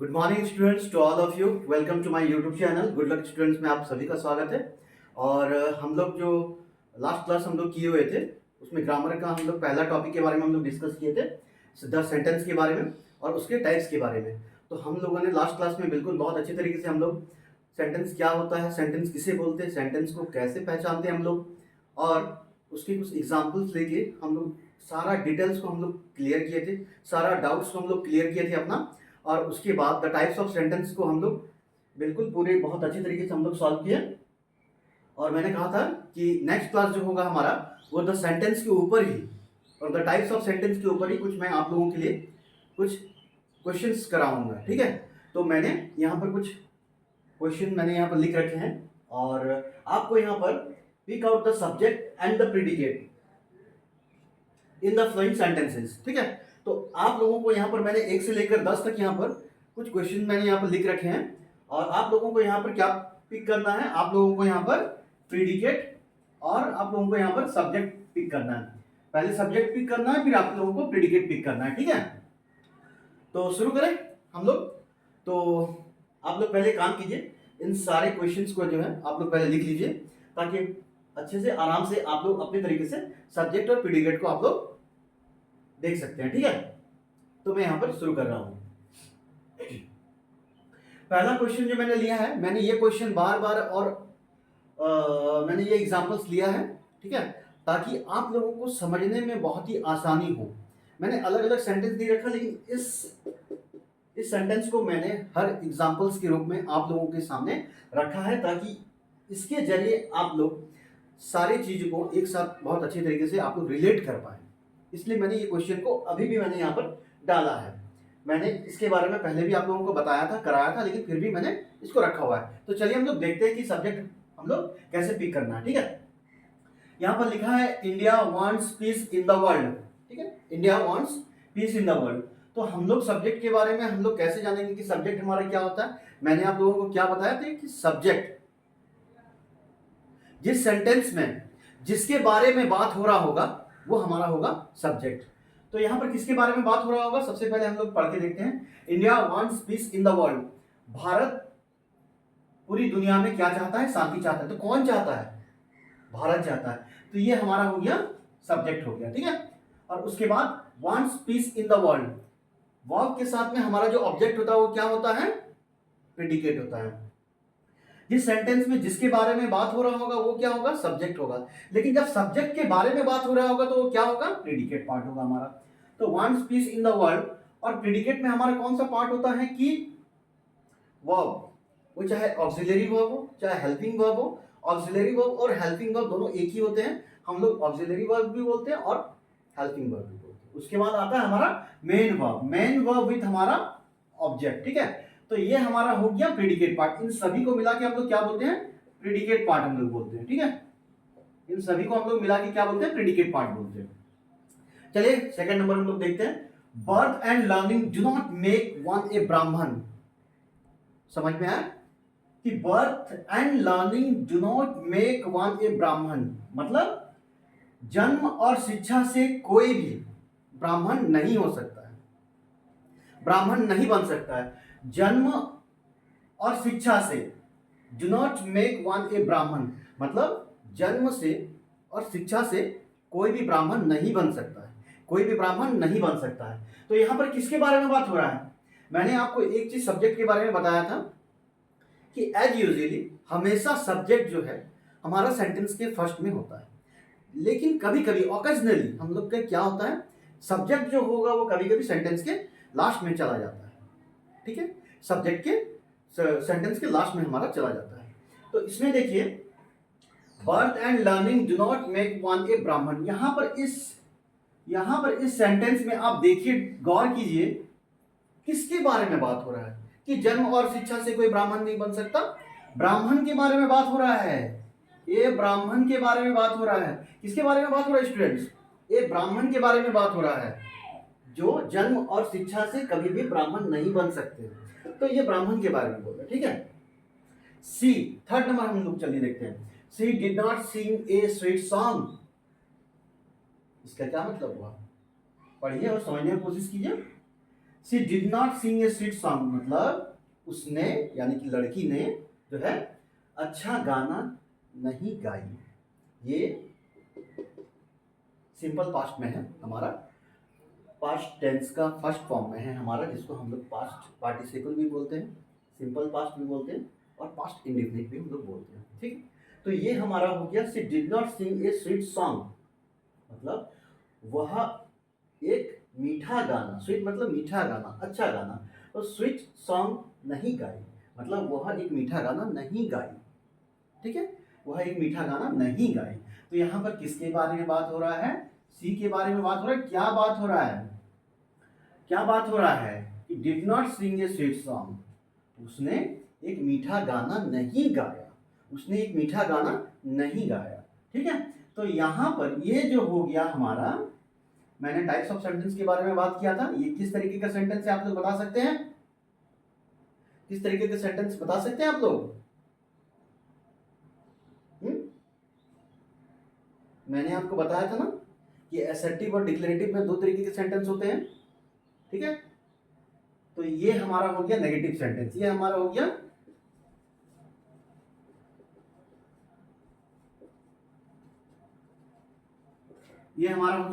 Good morning students, to all of you. Welcome to my YouTube channel good luck students में आप सभी का स्वागत है। और हम लोग जो लास्ट क्लास हम लोग किए हुए थे उसमें ग्रामर का हम लोग पहला टॉपिक के बारे में हम लोग डिस्कस किए थे, द सेंटेंस के बारे में और उसके टाइप्स के बारे में। तो हम लोगों ने लास्ट क्लास में बिल्कुल बहुत अच्छे तरीके से हम लोग सेंटेंस क्या होता है, सेंटेंस किसे बोलते हैं, सेंटेंस को कैसे पहचानते हैं हम लोग, और उसके कुछ एग्जाम्पल्स लेके हम लोग सारा डिटेल्स को हम लोग क्लियर किए थे, सारा डाउट्स को हम लोग क्लियर किए थे अपना। और उसके बाद द टाइप्स ऑफ सेंटेंस को हम लोग बिल्कुल पूरे बहुत अच्छे तरीके से हम लोग सॉल्व किए। और मैंने कहा था कि नेक्स्ट क्लास जो होगा हमारा वो द सेंटेंस के ऊपर ही और द टाइप्स ऑफ सेंटेंस के ऊपर ही कुछ मैं आप लोगों के लिए कुछ क्वेश्चंस कराऊंगा, ठीक है। तो मैंने यहाँ पर कुछ क्वेश्चन मैंने यहाँ पर लिख रखे हैं और आपको यहाँ पर pick out the subject and the predicate in the flowing sentences, ठीक है। तो आप लोगों को यहाँ पर मैंने 1 से लेकर 10 तक यहाँ पर कुछ क्वेश्चन मैंने यहाँ पर लिख रखे हैं और आप लोगों को यहाँ पर क्या पिक करना है, आप लोगों को यहाँ पर प्रेडिकेट और आप लोगों को यहाँ पर सब्जेक्ट पिक करना है। पहले सब्जेक्ट पिक करना है, फिर आप लोगों को प्रेडिकेट पिक करना है, ठीक है। तो शुरू करें हम लोग। तो आप लोग पहले काम कीजिए, इन सारे क्वेश्चंस को जो है आप लोग पहले लिख लीजिए ताकि अच्छे से आराम से आप लोग अपने तरीके से सब्जेक्ट और प्रेडिकेट को आप लोग देख सकते हैं, ठीक है। तो मैं यहां पर शुरू कर रहा हूं। पहला क्वेश्चन जो मैंने लिया है, मैंने ये क्वेश्चन बार बार और मैंने ये एग्जांपल्स लिया है, ठीक है, ताकि आप लोगों को समझने में बहुत ही आसानी हो। मैंने अलग अलग सेंटेंस दे रखा, लेकिन इस सेंटेंस को मैंने हर एग्जांपल्स के रूप में आप लोगों के सामने रखा है ताकि इसके जरिए आप लोग सारी चीजों को एक साथ बहुत अच्छे तरीके से आप लोग रिलेट कर पाए। इसलिए मैंने ये क्वेश्चन को अभी भी मैंने यहाँ पर डाला है। मैंने इसके बारे में पहले भी आप लोगों को बताया था, कराया था, लेकिन फिर भी मैंने इसको रखा हुआ है। तो चलिए हम लोग देखते हैं कि सब्जेक्ट हम लोग कैसे पिक करना है, ठीक है। यहाँ पर लिखा है India wants peace in the world, ठीक है, India wants peace in the world. तो हम लोग सब्जेक्ट के बारे में हम लोग कैसे जानेंगे कि सब्जेक्ट हमारा क्या होता है। मैंने आप लोगों को क्या बताया था कि सब्जेक्ट जिस सेंटेंस में जिसके बारे में बात हो रहा होगा वो हमारा होगा सब्जेक्ट। तो यहां पर किसके बारे में बात हो रहा होगा, सबसे पहले हम लोग पढ़ के देखते हैं। India wants peace in the world, Bharat पूरी दुनिया में क्या चाहता है, शांति चाहता है। तो कौन चाहता है, भारत चाहता है। तो ये हमारा हो गया सब्जेक्ट हो गया, ठीक है। और उसके बाद wants peace in the world, verb के साथ में हमारा जो ऑब्जेक्ट होता है वो क्या होता है, प्रेडिकेट होता है। जिस सेंटेंस में जिसके बारे में बात हो रहा होगा वो क्या होगा, सब्जेक्ट होगा। लेकिन जब सब्जेक्ट के बारे में बात हो रहा होगा तो वो क्या होगा, प्रेडिकेट पार्ट होगा हमारा। तो wants peace in the world और प्रेडिकेट में हमारा कौन सा पार्ट होता है कि वर्ब, वो चाहे ऑक्सिलरी वर्ब हो चाहे हेल्पिंग वर्ब हो। ऑक्सिलरी वर्ब और हेल्पिंग वर्ब दोनों एक ही होते हैं, हम लोग ऑक्सिलरी वर्ब भी बोलते हैं और हेल्पिंग वर्ब भी बोलते हैं। उसके बाद आता है हमारा main verb, main verb with हमारा ऑब्जेक्ट, ठीक है। तो ये हमारा हो गया प्रेडिकेट पार्ट। इन सभी को मिला के हम लोग क्या बोलते हैं, प्रेडिकेट पार्ट हम लोग बोलते हैं, ठीक है। इन सभी को हम लोग मिला के क्या बोलते हैं, प्रेडिकेट पार्ट बोलते हैं। चलिए सेकंड नंबर हम लोग देखते हैं। Birth and learning do not make one a Brahmin. समझ में आया कि birth and learning do not make one a Brahmin, मतलब जन्म और शिक्षा से कोई भी ब्राह्मण नहीं हो सकता है, ब्राह्मण नहीं बन सकता है। जन्म और शिक्षा से, do not make one a Brahmin, मतलब जन्म से और शिक्षा से कोई भी ब्राह्मण नहीं बन सकता है, कोई भी ब्राह्मण नहीं बन सकता है। तो यहां पर किसके बारे में बात हो रहा है, मैंने आपको एक चीज सब्जेक्ट के बारे में बताया था कि एज यूजुअली हमेशा सब्जेक्ट जो है हमारा सेंटेंस के फर्स्ट में होता है, लेकिन कभी कभी ऑकेजनली हम लोग का क्या होता है, सब्जेक्ट जो होगा वो कभी कभी सेंटेंस के लास्ट में चला जाता है, ठीक है। सब्जेक्ट के सेंटेंस के लास्ट में हमारा चला जाता है। तो इसमें देखिए birth and learning do not make one a Brahmin, यहां पर इस सेंटेंस में आप देखिए, गौर कीजिए किसके बारे में बात हो रहा है कि जन्म और शिक्षा से कोई ब्राह्मण नहीं बन सकता। ब्राह्मण के बारे में बात हो रहा है, ये ब्राह्मण के बारे में बात हो रहा है। किसके बारे में बात हो रहा है स्टूडेंट्स, ये ब्राह्मण के बारे में बात हो रहा है जो जन्म और शिक्षा से कभी भी ब्राह्मण नहीं बन सकते। तो ये ब्राह्मण के बारे में बोल रहा है, ठीक है। सी, थर्ड नंबर हम लोग चलिए देखते हैं। She did not sing a sweet song, इसका क्या मतलब हुआ, पढ़िए और समझने की कोशिश कीजिए। She did not sing a sweet song, मतलब उसने यानी कि लड़की ने जो है अच्छा गाना नहीं गाई। ये सिंपल पास्ट में है हमारा, पास्ट टेंस का फर्स्ट फॉर्म में है हमारा, जिसको हम लोग पास्ट पार्टिसिपल भी बोलते हैं, सिंपल पास्ट भी बोलते हैं और पास्ट इंडेफिनिट भी हम लोग बोलते हैं। ठीक, तो ये हमारा हो गया she did not sing a sweet song, मतलब वह एक मीठा गाना, स्वीट मतलब मीठा गाना, अच्छा गाना, और स्वीट सॉन्ग नहीं गाई, मतलब वह एक मीठा गाना नहीं गाई। ठीक है, वह एक मीठा गाना नहीं गाई। तो यहाँ पर किसके बारे में बात हो रहा है? सी के बारे में बात हो रहा है। क्या बात हो रहा है? क्या बात हो रहा है कि did not sing a sweet song, उसने एक मीठा गाना नहीं गाया, उसने एक मीठा गाना नहीं गाया। ठीक है, तो यहाँ पर ये जो हो गया हमारा, मैंने टाइप्स ऑफ सेंटेंस के बारे में बात किया था। ये किस तरीके का सेंटेंस है आप लोग बता सकते हैं? किस तरीके का सेंटेंस बता सकते हैं आप लोग? मैंने आपको बताया था ना कि असर्टिव और डिक्लेरेटिव में दो तरीके के सेंटेंस होते हैं। ठीक है, तो ये हमारा हो गया नेगेटिव सेंटेंस, ये हमारा हो गया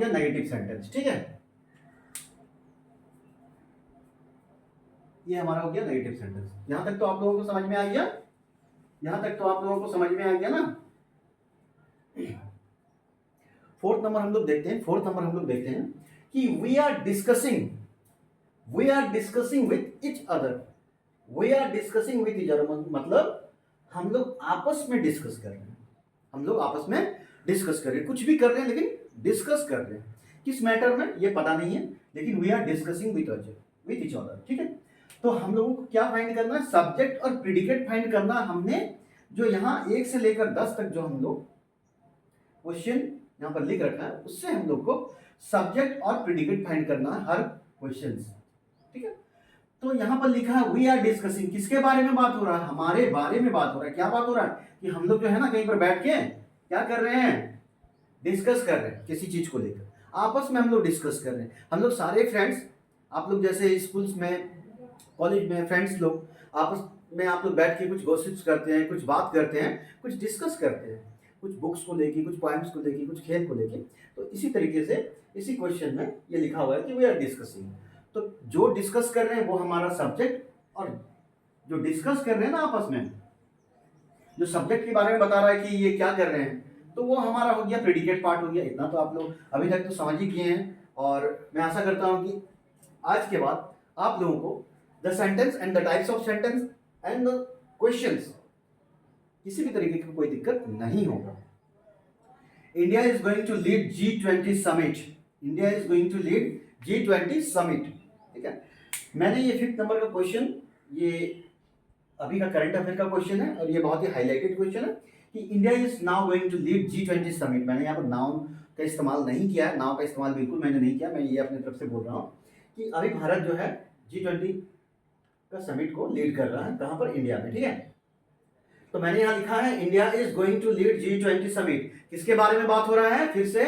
नेगेटिव सेंटेंस। ठीक है, ये हमारा हो गया नेगेटिव सेंटेंस। यहां तक तो आप लोगों को समझ में आ गया? यहां तक तो आप लोगों को समझ में आ गया ना? फोर्थ नंबर हम लोग देखते हैं कि we are discussing with each other, मतलब हम लोग आपस में डिस्कस कर रहे हैं, कुछ भी कर रहे हैं लेकिन डिस्कस कर रहे हैं। किस मैटर में ये पता नहीं है, लेकिन we are discussing with each other. ठीक है, तो हम लोगों को क्या फाइंड करना है? सब्जेक्ट और प्रीडिकेट फाइंड करना। हमने जो यहाँ 1 से लेकर 10 तक जो हम लोग क्वेश्चन यहाँ पर लिख रखा है, उससे हम लोग को सब्जेक्ट और प्रीडिकेट फाइंड करना है हर क्वेश्चन से। ठीक है, तो यहाँ पर लिखा है वी आर डिस्कसिंग, किसके बारे में बात हो रहा है? हमारे बारे में बात हो रहा है। क्या बात हो रहा है? कि हम लोग जो है ना कहीं पर बैठ के क्या कर रहे हैं? डिस्कस कर रहे हैं किसी चीज को लेकर, आपस में हम लोग डिस्कस कर रहे हैं। हम लोग सारे फ्रेंड्स, आप लोग जैसे स्कूल्स में, कॉलेज में फ्रेंड्स लोग आपस में आप लोग बैठ के कुछ गॉसिप्स करते हैं, कुछ बात करते हैं, कुछ डिस्कस करते हैं, कुछ बुक्स को लेके, कुछ पॉइंट्स को लेके, कुछ खेल को लेके। तो इसी तरीके से इसी क्वेश्चन में ये लिखा हुआ है कि वी आर डिस्कसिंग। तो जो डिस्कस कर रहे हैं वो हमारा सब्जेक्ट, और जो डिस्कस कर रहे हैं ना आपस में, जो सब्जेक्ट के बारे में बता रहा है कि ये क्या कर रहे हैं, तो वो हमारा हो गया प्रेडिकेट पार्ट हो गया। इतना तो आप लोग अभी तक तो समझ ही किए हैं, और मैं आशा करता हूं कि आज के बाद आप लोगों को the sentence and the types of sentence and the questions किसी भी तरीके की कोई दिक्कत नहीं होगा। India is going to lead G20 summit, India is going to lead G20 summit. ठीक है, मैंने ये 5th नंबर का क्वेश्चन, ये अभी का करंट अफेयर का क्वेश्चन है, और ये बहुत ही हाईलाइटेड क्वेश्चन है कि India is now going to lead G20 summit. मैंने यहाँ पर नाउन का इस्तेमाल नहीं किया है, नाउ का इस्तेमाल बिल्कुल मैंने नहीं किया, मैं ये अपनी तरफ से बोल रहा हूँ कि अभी भारत जो है G20 का समिट को लीड कर रहा है। कहाँ पर? इंडिया में। ठीक है, तो मैंने यहाँ लिखा है India is going to lead G20 summit. किसके बारे में बात हो रहा है? फिर से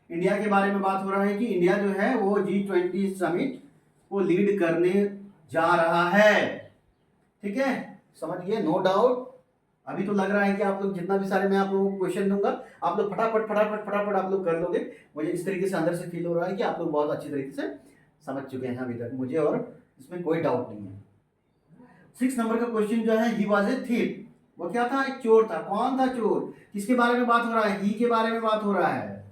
इंडिया के बारे में बात हो रहा है कि इंडिया जो है वो G20 समिट को लीड करने जा रहा है। ठीक है, समझ गए? No doubt. अभी तो लग रहा है कि आप लोग जितना भी सारे मैं आप लोगों को क्वेश्चन दूंगा, आप लोग फटाफट आप लोग कर लोगे। मुझे इस तरीके से अंदर से फील हो रहा है कि आप लोग बहुत अच्छी तरीके से समझ चुके हैं अभी तक, मुझे और इसमें कोई डाउट नहीं है। 6 नंबर का क्वेश्चन जो है, ही वाज ए थीफ, वो क्या था? एक चोर था। कौन था चोर? किसके बारे में बात हो रहा है? ही के बारे में बात हो रहा है,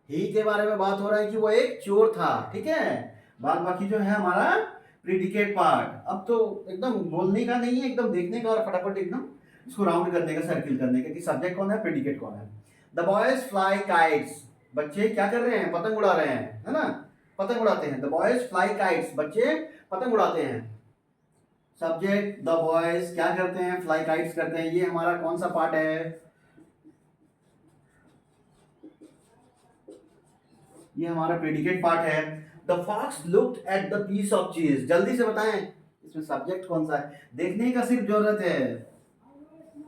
ही के बारे में बात हो रहा है कि वो एक चोर था। ठीक है, बाद बाकी जो है हमारा प्रीडिकेट पार्ट, अब तो एकदम बोलने का नहीं है, एकदम देखने का और फटाफट एकदम इसको राउंड करने का, सर्किल करने का कि सब्जेक्ट कौन है, प्रेडिकेट कौन है। द बॉयज फ्लाई काइट्स, बच्चे क्या कर रहे हैं? पतंग उड़ा रहे हैं, है ना? पतंग उड़ाते हैं। द बॉयज फ्लाई काइट्स, बच्चे पतंग उड़ाते हैं। सब्जेक्ट द बॉयज क्या करते हैं? फ्लाई काइट्स करते हैं। ये हमारा कौन सा पार्ट है? ये हमारा प्रेडिकेट पार्ट है। The fox looked at the piece of cheese, जल्दी से बताएं इसमें सब्जेक्ट कौन सा है? देखने का सिर्फ जरूरत है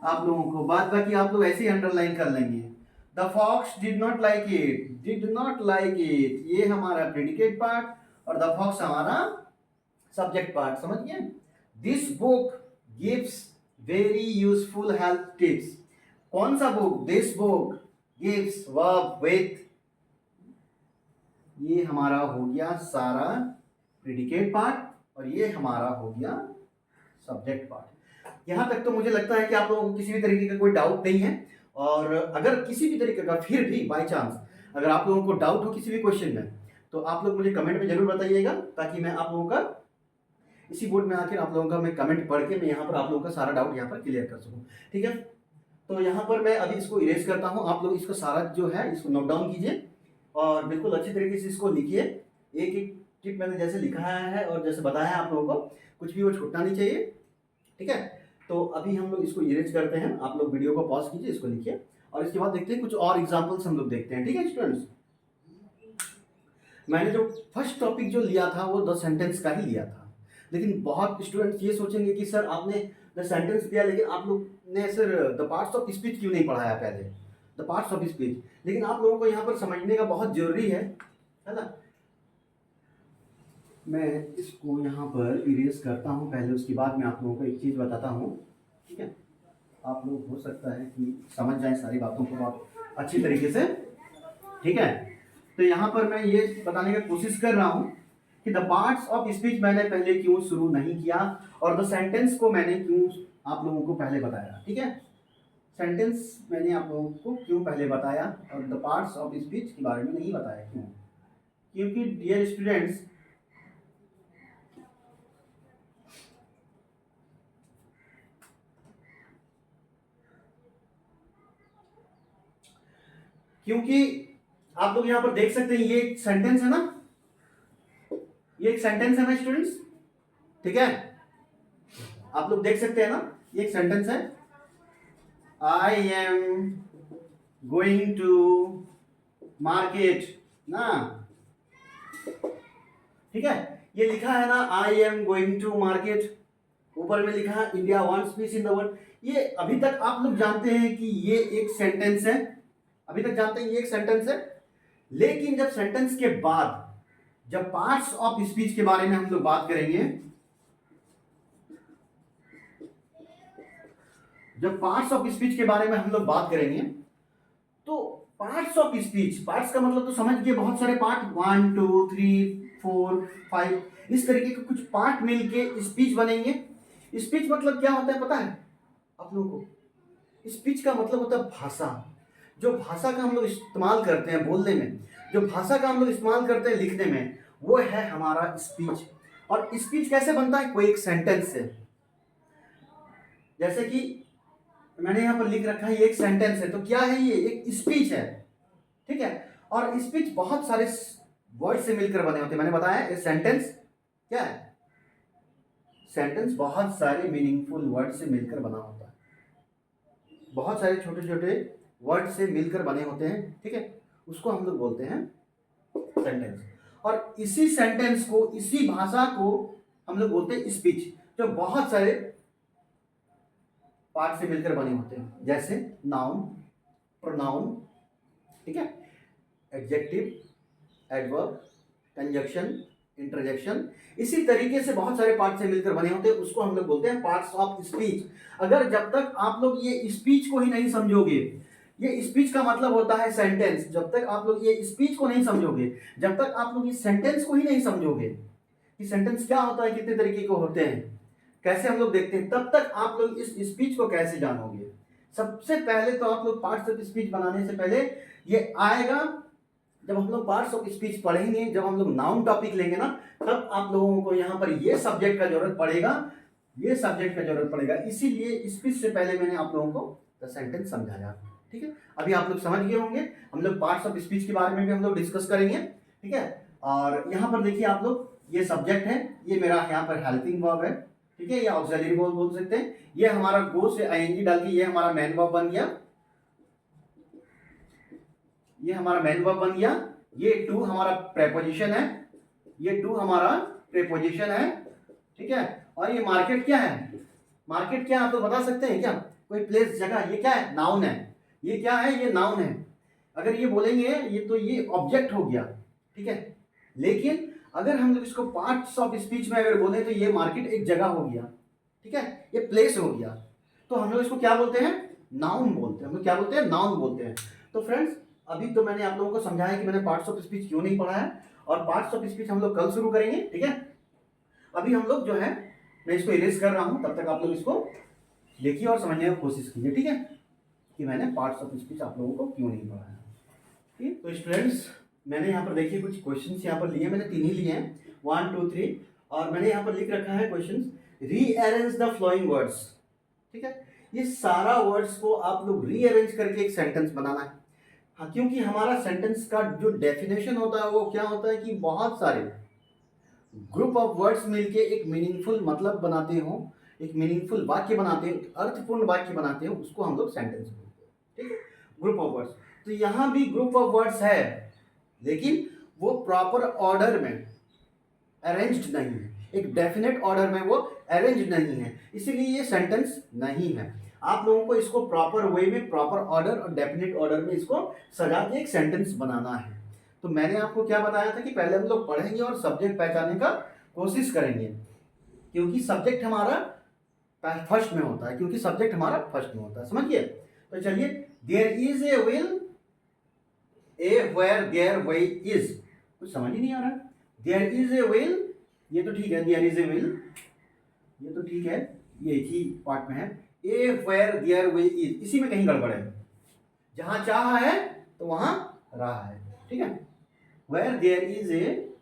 आप लोगों को, बाद बाकी आप लोग ऐसे ही अंडरलाइन कर लेंगे। The fox did not like it, ये हमारा प्रेडिकेट पार्ट, और द फॉक्स हमारा सब्जेक्ट पार्ट, समझ गए। This book gives very useful health tips. कौन सा book? This book gives verb with, ये हमारा हो गया सारा प्रेडिकेट पार्ट और ये हमारा हो गया सब्जेक्ट पार्ट। यहां तक तो मुझे लगता है कि आप लोगों को किसी भी तरीके का कोई डाउट नहीं है। और अगर किसी भी तरीके का फिर भी बाय चांस अगर आप लोगों को डाउट हो किसी भी क्वेश्चन में, तो आप लोग मुझे कमेंट में जरूर बताइएगा, ताकि मैं आप लोगों का इसी बोर्ड में आकर आप लोगों का मैं कमेंट पढ़ के मैं यहाँ पर आप लोगों का सारा डाउट यहाँ पर क्लियर कर सकूँ। ठीक है, तो यहाँ पर मैं अभी इसको इरेज करता हूँ। आप लोग इसको सारा जो है इसको नोट डाउन कीजिए और बिल्कुल अच्छी तरीके से इसको लिखिए। एक एक टिप मैंने जैसे लिखा है और जैसे बताया है आप लोगों को, कुछ भी वो छूटना नहीं चाहिए। ठीक है, तो अभी हम लोग इसको इरेज करते हैं। आप लोग वीडियो को पॉज कीजिए, इसको लिखिए और इसके बाद देखते हैं कुछ और एग्जाम्पल्स हम लोग देखते हैं। ठीक है स्टूडेंट्स, मैंने जो फर्स्ट टॉपिक जो लिया था वो द सेंटेंस का ही लिया था, लेकिन बहुत स्टूडेंट्स ये सोचेंगे कि सर आपने द सेंटेंस दिया, लेकिन आप लोग ने sir the parts of speech क्यों नहीं पढ़ाया पहले, द पार्ट्स ऑफ स्पीच। लेकिन आप लोगों को यहाँ पर समझने का बहुत जरूरी है ना। मैं इसको यहाँ पर इरेज करता हूँ पहले, उसके बाद मैं आप लोगों को एक चीज़ बताता हूँ। ठीक है, आप लोग हो सकता है कि समझ जाएं सारी बातों को बहुत अच्छी तरीके से। ठीक है, तो यहाँ पर मैं ये बताने की कोशिश कर रहा हूँ कि द पार्ट्स ऑफ स्पीच मैंने पहले क्यों शुरू नहीं किया और द सेंटेंस को मैंने क्यों आप लोगों को पहले बताया। ठीक है, सेंटेंस मैंने आप लोगों को क्यों पहले बताया और द पार्ट्स ऑफ स्पीच के बारे में नहीं बताया। क्यों? क्योंकि डियर स्टूडेंट्स, क्योंकि आप लोग यहाँ पर देख सकते हैं ये एक सेंटेंस है ना, ये एक सेंटेंस है ना स्टूडेंट्स। ठीक है, आप लोग देख सकते हैं ना, ये एक सेंटेंस है। I am going to market ना। ठीक है, ये लिखा है ना I am going to market, ऊपर में लिखा है India wants peace in the world. ये अभी तक आप लोग जानते हैं कि ये एक सेंटेंस है, अभी तक जानते हैं ये एक सेंटेंस है। लेकिन जब सेंटेंस के बाद जब पार्ट्स ऑफ स्पीच के बारे में हम लोग बात करेंगे, जब पार्ट्स ऑफ स्पीच के बारे में हम लोग बात करेंगे, तो पार्ट्स ऑफ स्पीच, पार्ट्स का मतलब तो समझ गए, बहुत सारे पार्ट, 1 2 3 4 5 इस तरीके के कुछ पार्ट मिलके स्पीच बनेंगे। स्पीच मतलब क्या होता है पता है आप लोगों को? स्पीच का मतलब होता है भाषा। जो भाषा का हम लोग इस्तेमाल करते हैं बोलने में, जो भाषा का हम लोग इस्तेमाल करते हैं लिखने में, वो है हमारा स्पीच। और स्पीच कैसे बनता है? कोई एक सेंटेंस से। जैसे कि मैंने यहाँ पर लिख रखा है ये एक सेंटेंस है, तो क्या है? ये एक स्पीच है। ठीक है, और स्पीच बहुत सारे वर्ड से मिलकर बने होते हैं। मैंने बताया सेंटेंस क्या है? सेंटेंस बहुत सारे मीनिंगफुल वर्ड से मिलकर बना होता है, बहुत सारे छोटे छोटे वर्ड से मिलकर बने होते हैं। ठीक है, उसको हम लोग बोलते हैं सेंटेंस। और इसी सेंटेंस को, इसी भाषा को हम लोग बोलते हैं स्पीच, जो बहुत सारे पार्ट से मिलकर बने होते हैं। जैसे नाउन, प्रोनाउन, ठीक है, एडजेक्टिव, एडवर्ब, कंजक्शन, इंटरजेक्शन, इसी तरीके से बहुत सारे पार्ट से मिलकर बने होते हैं, उसको हम लोग बोलते हैं पार्ट्स ऑफ स्पीच। अगर जब तक आप लोग ये स्पीच को ही नहीं समझोगे, ये स्पीच का मतलब होता है सेंटेंस, जब तक आप लोग ये स्पीच को नहीं समझोगे, जब तक आप लोग इस सेंटेंस को ही नहीं समझोगे कि सेंटेंस क्या होता है, कितने तरीके के होते हैं, कैसे हम लोग देखते हैं, तब तक आप लोग इस स्पीच को कैसे जानोगे? सबसे पहले तो आप लोग पार्ट्स ऑफ स्पीच बनाने से पहले ये आएगा, जब हम लोग पार्ट्स ऑफ स्पीच पढ़ेंगे, जब हम लोग नाउन टॉपिक लेंगे ना, तब आप लोगों को यहाँ पर ये सब्जेक्ट का जरूरत पड़ेगा, ये सब्जेक्ट का जरूरत पड़ेगा। इसीलिए स्पीच से पहले मैंने आप लोगों को द सेंटेंस समझाया। ठीक है, अभी आप लोग समझ गए होंगे। हम लोग पार्ट्स ऑफ स्पीच के बारे में भी हम लोग डिस्कस करेंगे। ठीक है, और यहाँ पर देखिए आप लोग, ये सब्जेक्ट है, ये मेरा यहाँ पर हेल्पिंग वर्ब है। ठीक है, या ऑक्सिलरी वर्ब बोल सकते हैं। ये हमारा गो से आईएनजी डाल के ये हमारा मेन वर्ब बन गया, ये हमारा मेन वर्ब बन गया। ये टू हमारा प्रेपोजिशन है, ये टू हमारा प्रेपोजिशन है। ठीक है, और ये मार्केट क्या है? मार्केट क्या आप तो बता सकते हैं क्या? कोई प्लेस, जगह, ये क्या है? नाउन है। ये क्या है? ये नाउन है। अगर ये बोलेंगे ये तो ये ऑब्जेक्ट हो गया। ठीक है, लेकिन अगर हम लोग इसको पार्ट्स ऑफ स्पीच में अगर बोले तो ये मार्केट एक जगह हो गया, ठीक है, ये प्लेस हो गया। तो हम लोग इसको क्या बोलते हैं, नाउन बोलते हैं। हम लोग क्या बोलते हैं, नाउन बोलते हैं। तो फ्रेंड्स अभी तो मैंने आप लोगों को समझाया कि मैंने पार्ट्स ऑफ स्पीच क्यों नहीं पढ़ा है, और पार्ट्स ऑफ स्पीच हम लोग कल शुरू करेंगे, ठीक है। अभी हम लोग जो है, मैं इसको इरेज कर रहा हूं, तब तक आप लोग इसको देखिए और समझने की कोशिश कीजिए, ठीक है, कि मैंने पार्ट्स ऑफ स्पीच आप लोगों को क्यों नहीं पढ़ाया। ठीक, तो स्टूडेंट्स मैंने यहाँ पर देखिए कुछ क्वेश्चंस यहाँ पर लिए, मैंने 3 ही लिए हैं, 1 2 3, और मैंने यहाँ पर लिख रखा है questions, rearrange the flowing words. ठीक है, ये सारा वर्ड्स को आप लोग रीअरेंज करके एक सेंटेंस बनाना है। हाँ, क्योंकि हमारा सेंटेंस का जो डेफिनेशन होता है वो क्या होता है कि बहुत सारे ग्रुप ऑफ वर्ड्स मिलके एक मीनिंगफुल मतलब बनाते हो, एक मीनिंगफुल वाक्य बनाते हो, अर्थपूर्ण वाक्य बनाते हो, उसको हम लोग सेंटेंस बोलते हैं। ठीक है, ग्रुप ऑफ वर्ड्स। तो यहाँ भी ग्रुप ऑफ वर्ड्स है, लेकिन वो प्रॉपर ऑर्डर में अरेंज्ड नहीं है, एक डेफिनेट ऑर्डर में वो अरेंज नहीं है, इसीलिए ये सेंटेंस नहीं है। आप लोगों को इसको प्रॉपर वे में, प्रॉपर ऑर्डर और डेफिनेट ऑर्डर में इसको सजा के एक सेंटेंस बनाना है। तो मैंने आपको क्या बताया था कि पहले हम लोग पढ़ेंगे और सब्जेक्ट पहचानने का कोशिश करेंगे, क्योंकि सब्जेक्ट हमारा फर्स्ट में होता है, क्योंकि सब्जेक्ट हमारा फर्स्ट में होता है, समझिए। तो चलिए, there is a will, a where there way is, कुछ समझ ही नहीं आ रहा है। देयर इज ए विल, ये तो ठीक है, देयर इज ए विल, ये तो ठीक है, ये एक ही पार्ट में है। ए वेयर देयर वे इज, इसी में कहीं गड़बड़ है, जहां चाह है तो वहां रहा है, ठीक है। Where there is a,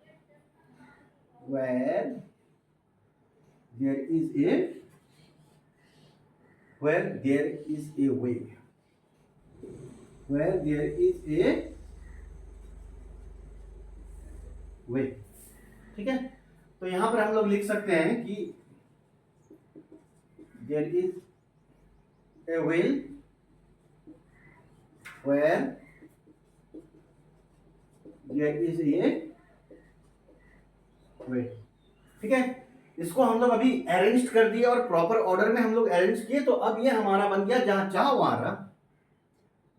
where there is a, where there is a way, where there is a way, ठीक है। तो यहां पर हम लोग लिख सकते हैं कि there is a will where there is a way, ठीक है। इसको हम लोग अभी अरेंज कर दिए और प्रॉपर ऑर्डर में हम लोग अरेंज किए, तो अब ये हमारा बन गया जहां चाह वहां रहा।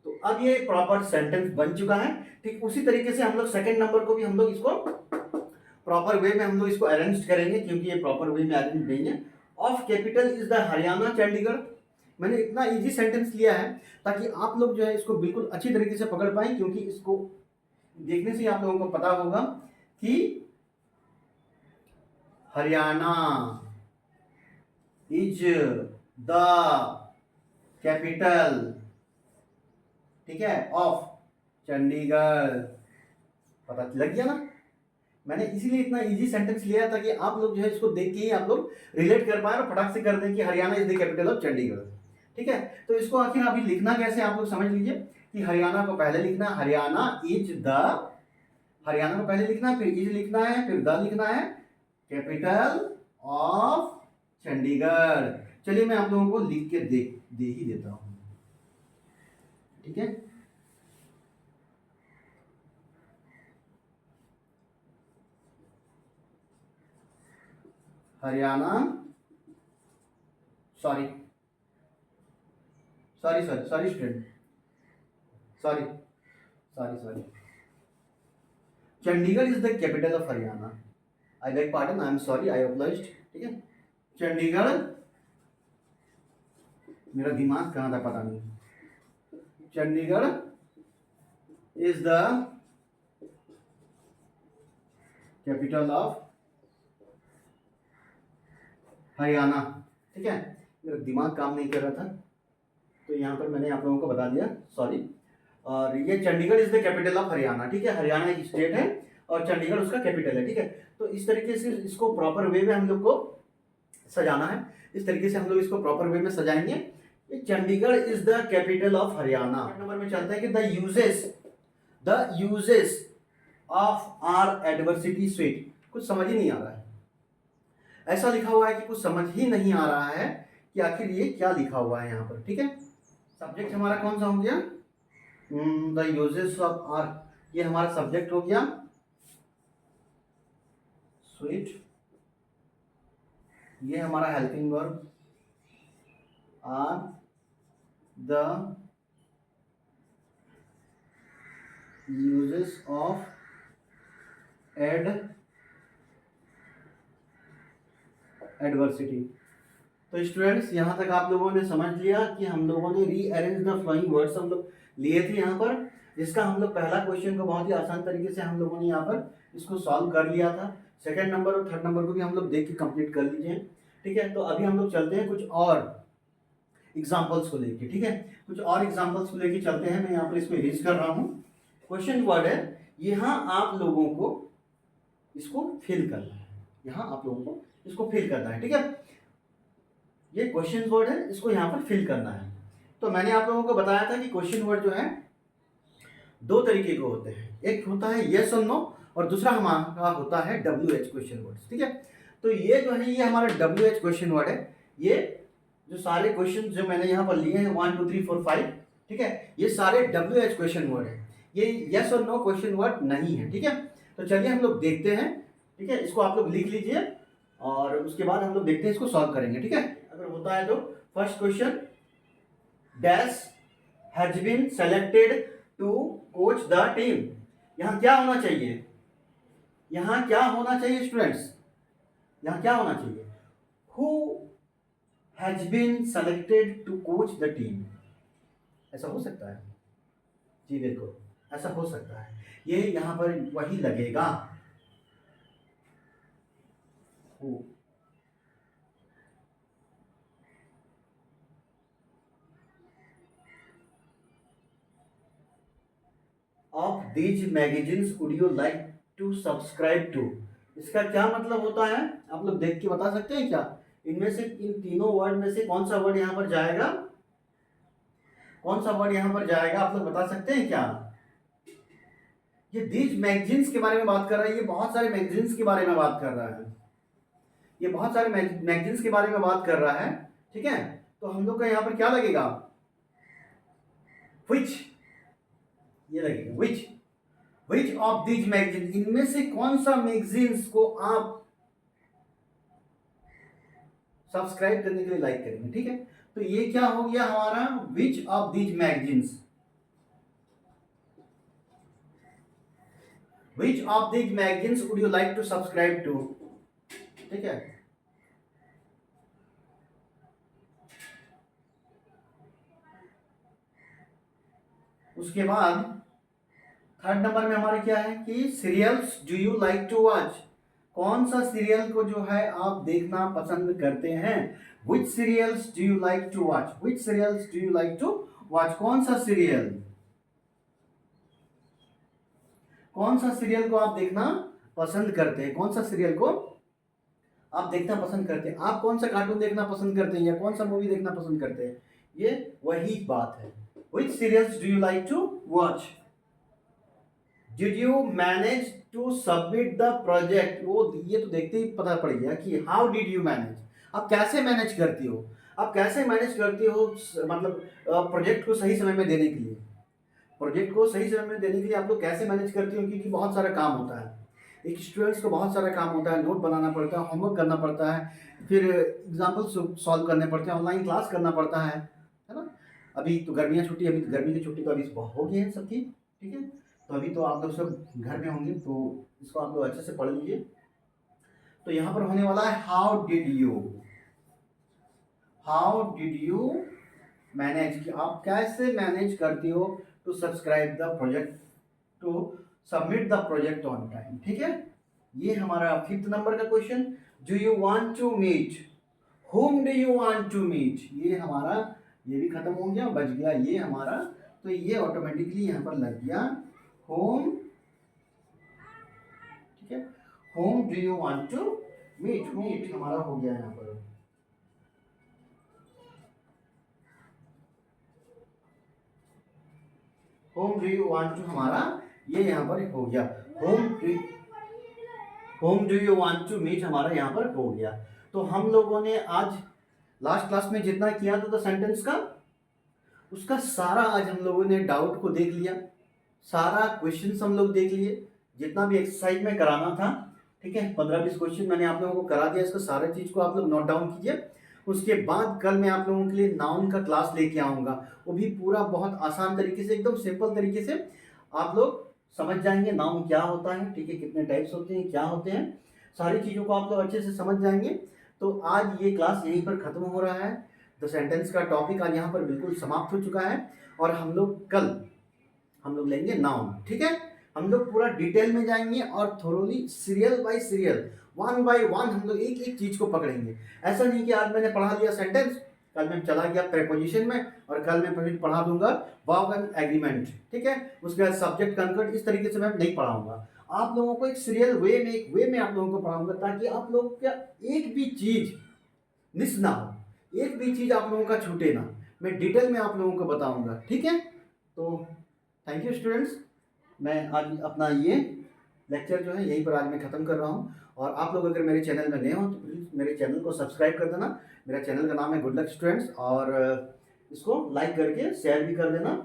तो अब ये प्रॉपर सेंटेंस बन चुका है। ठीक उसी तरीके से हम लोग सेकंड नंबर को भी हम लोग इसको प्रॉपर वे में हम लोग इसको अरेंज करेंगे, क्योंकि ये प्रॉपर वे में अरेंज नहीं है। Of capital is the Haryana Chandigarh. मैंने इतना इजी सेंटेंस लिया है ताकि आप लोग जो है इसको बिल्कुल अच्छी तरीके से पकड़ पाए, क्योंकि इसको देखने से आप लोगों को पता होगा कि हरियाणा इज द कैपिटल, ठीक है, ऑफ चंडीगढ़। पता लग गया ना। मैंने इसीलिए इतना इजी सेंटेंस लिया ताकि आप लोग जो है इसको देख के ही आप लोग रिलेट कर पाए और फटाक से कर दें कि Haryana is the capital of Chandigarh, ठीक है। तो इसको आखिर अभी लिखना कैसे आप लोग समझ लीजिए कि हरियाणा को पहले लिखना, हरियाणा इज द, हरियाणा को पहले लिखना, फिर इज लिखना है, फिर द लिखना है, कैपिटल ऑफ चंडीगढ़। चलिए मैं आप लोगों को लिख के दे ही देता हूं, ठीक है। Haryana, sorry sorry sorry sorry student, sorry sorry sorry, Chandigarh is the capital of Haryana. I beg pardon, I am sorry, I obliged, ठीक है। चंडीगढ़, मेरा दिमाग कहाँ था पता नहीं, Chandigarh is the capital of Haryana, ठीक है। मेरा दिमाग काम नहीं कर रहा था, तो यहाँ पर मैंने आप लोगों को बता दिया, सॉरी। और ये Chandigarh is the capital of Haryana, ठीक है। हरियाणा एक स्टेट है और चंडीगढ़ उसका कैपिटल है, ठीक है। तो इस तरीके से इसको प्रॉपर वे में हम लोग को सजाना है। इस तरीके से हम लोग इसको प्रॉपर वे में सजाएंगे। Chandigarh is the capital of Haryana. Number में चलता है कि the uses of are adversity sweet. कुछ समझ ही नहीं आ रहा है, ऐसा लिखा हुआ है कि कुछ समझ ही नहीं आ रहा है कि आखिर ये क्या लिखा हुआ है यहाँ पर, ठीक है। सब्जेक्ट हमारा कौन सा हो गया, द यूजेस ऑफ आर, ये हमारा सब्जेक्ट हो गया स्वीट। ये हमारा helping verb are the uses of ad adversity. तो स्टूडेंट्स यहाँ तक आप लोगों ने समझ लिया कि हम लोगों ने रीअरेंज द फ्लोइंग वर्ड्स हम लोग लिए थे यहाँ पर, जिसका हम लोग पहला क्वेश्चन को बहुत ही आसान तरीके से हम लोगों ने यहाँ पर इसको सॉल्व कर लिया था। सेकंड नंबर और थर्ड नंबर को भी हम लोग देख के कंप्लीट कर लीजिए, ठीक है। तो अभी हम लोग चलते हैं कुछ और एग्जाम्पल्स को लेके, ठीक है। कुछ और एग्जाम्पल्स को लेके चलते हैं। मैं यहाँ पर इसको इरेज कर रहा हूँ। क्वेश्चन वर्ड है, यहाँ आप लोगों को इसको फिल करना है, यहाँ आप लोगों को इसको फिल करना है, ठीक है। ये क्वेश्चन वर्ड है, इसको यहाँ पर फिल करना है। तो मैंने आप लोगों को बताया था कि क्वेश्चन वर्ड जो है दो तरीके के होते हैं, एक होता है यस और नो, और दूसरा हमारा होता है WH क्वेश्चन वर्ड, ठीक है। तो ये जो है ये हमारा WH क्वेश्चन वर्ड है। ये जो सारे क्वेश्चन जो मैंने यहाँ पर लिए हैं 1 2 3 4 5, ठीक है, ये सारे WH क्वेश्चन वर्ड है, ये यस और नो क्वेश्चन वर्ड नहीं है, ठीक है। तो चलिए हम लोग देखते हैं, ठीक है। इसको आप लोग लिख लीजिए और उसके बाद हम लोग देखते हैं, इसको सॉल्व करेंगे, ठीक है। अगर होता है तो first question, dash has been selected to coach the team. यहाँ क्या होना चाहिए, यहाँ क्या होना चाहिए स्टूडेंट्स, यहाँ क्या होना चाहिए, who has been selected to coach the team. ऐसा हो सकता है जी, बिल्कुल ऐसा हो सकता है। ये यहाँ पर वही लगेगा, who. Of these magazines would you like to subscribe to. इसका क्या मतलब होता है, आप लोग देख के बता सकते हैं क्या, इनमें से इन तीनों वर्ड में से कौन सा वर्ड यहाँ पर जाएगा, कौन सा वर्ड यहाँ पर जाएगा, आप लोग बता सकते हैं क्या। ये दीज मैगजीन्स के बारे में बात कर रहा है, ये बहुत सारे मैगजीन्स के बारे में बात कर रहा है, ये बहुत सारे मैगजीन्स के बारे में बात कर रहा है, ठीक है। तो हम लोग का यहाँ पर क्या लगेगा, व्हिच, ये लगेगा which, which of these magazine, इनमें से कौन सा मैगजीन्स को आप सब्सक्राइब करने के लिए लाइक करेंगे, ठीक है। तो ये क्या हो गया हमारा, which of these magazines, which of these magazines would you like to subscribe to, ठीक है। उसके बाद थर्ड नंबर में हमारे क्या है कि serials do you like to watch, कौन सा सीरियल को जो है आप देखना पसंद करते हैं, which serials do you like to watch, which serials do you like to watch, कौन सा सीरियल, कौन सा सीरियल को आप देखना पसंद करते हैं, कौन सा सीरियल को आप देखना पसंद करते हैं, आप कौन सा कार्टून देखना पसंद करते हैं या कौन सा मूवी देखना पसंद करते हैं, ये वही बात है। Which serials do you like to watch, did you manage to submit the project, वो ये तो देखते ही पता पड़ गया कि हाउ डिड यू मैनेज, आप कैसे मैनेज करती हो, आप कैसे मैनेज करती हो, मतलब प्रोजेक्ट को सही समय में देने के लिए, प्रोजेक्ट को सही समय में देने के लिए आप लोग कैसे मैनेज करती हो, क्योंकि बहुत सारा काम होता है, एक स्टूडेंट्स को बहुत सारा काम होता है, नोट बनाना पड़ता है, होमवर्क करना पड़ता है, फिर एग्जाम्पल सॉल्व करने पड़ते हैं, ऑनलाइन क्लास करना पड़ता है ना। अभी तो गर्मियाँ छुट्टी, अभी तो गर्मी की छुट्टी तो अभी हो गई है सबकी, ठीक है। तो अभी तो आप लोग सब घर में होंगे, तो इसको आप लोग अच्छे से पढ़ लीजिए। तो यहाँ पर होने वाला है हाउ डिड यू मैनेज, कि आप कैसे मैनेज करती हो to subscribe the project, to submit the project on time, ठीक है। ये हमारा फिफ्थ नंबर का क्वेश्चन, do you want to meet, whom do you want to meet, ये हमारा, ये भी खत्म हो गया, बच गया ये हमारा, तो ये ऑटोमेटिकली यहाँ पर लग गया whom, ठीक है। whom do you want to meet हमारा हो गया यहाँ पर, whom do you want to हमारा ये यहाँ पर हो गया, whom do you want to meet हमारा यहाँ पर हो गया। तो हम लोगों ने आज लास्ट क्लास में जितना किया था सेंटेंस का, उसका सारा आज हम लोगों ने डाउट को देख लिया, सारा क्वेश्चंस हम लोग देख लिए, जितना भी एक्सरसाइज में कराना था, ठीक है। 15-20 क्वेश्चन मैंने आप लोगों को करा दिया, इसका सारे चीज़ को आप लोग नोट डाउन कीजिए। उसके बाद कल मैं आप लोगों के लिए नाउन का क्लास लेके आऊँगा, वो भी पूरा बहुत आसान तरीके से, एकदम सिंपल तरीके से आप लोग समझ जाएंगे नाउन क्या होता है, ठीक है, कितने टाइप्स होते हैं, क्या होते हैं, सारी चीज़ों को आप लोग अच्छे से समझ जाएंगे। तो आज ये क्लास यहीं पर ख़त्म हो रहा है। द सेंटेंस का टॉपिक आज यहाँ पर बिल्कुल समाप्त हो चुका है और हम लोग लेंगे नाउन। ठीक है, हम लोग पूरा डिटेल में जाएंगे और thoroughly serial bye serial, one by one हम लोग एक एक चीज़ को पकड़ेंगे। ऐसा नहीं कि आज मैंने पढ़ा लिया सेंटेंस, कल मैं चला गया प्रेपोजिशन में और कल मैं फिर पढ़ा दूंगा वर्ब एंड एग्रीमेंट। ठीक है, उसके बाद सब्जेक्ट कंकर्ड, इस तरीके से मैं नहीं पढ़ाऊंगा। आप लोगों को एक सीरियल वे में, एक वे में आप लोगों को पढ़ाऊंगा ताकि आप लोग का एक भी चीज़ मिस ना हो, एक भी चीज़ आप लोगों का छूटे ना। मैं डिटेल में आप लोगों को बताऊंगा। ठीक है, तो थैंक यू स्टूडेंट्स। मैं आज अपना ये लेक्चर जो है यहीं पर आज मैं ख़त्म कर रहा हूँ। और आप लोग अगर मेरे चैनल में नए हो तो प्लीज़ मेरे चैनल को सब्सक्राइब कर देना। मेरा चैनल का नाम है गुड लक स्टूडेंट्स, और इसको लाइक करके शेयर भी कर देना।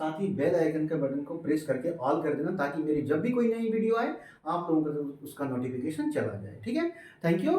साथ ही बेल आइकन के बटन को प्रेस करके ऑल कर देना ताकि मेरी जब भी कोई नई वीडियो आए आप लोगों को उसका नोटिफिकेशन चला जाए। ठीक है, थैंक यू।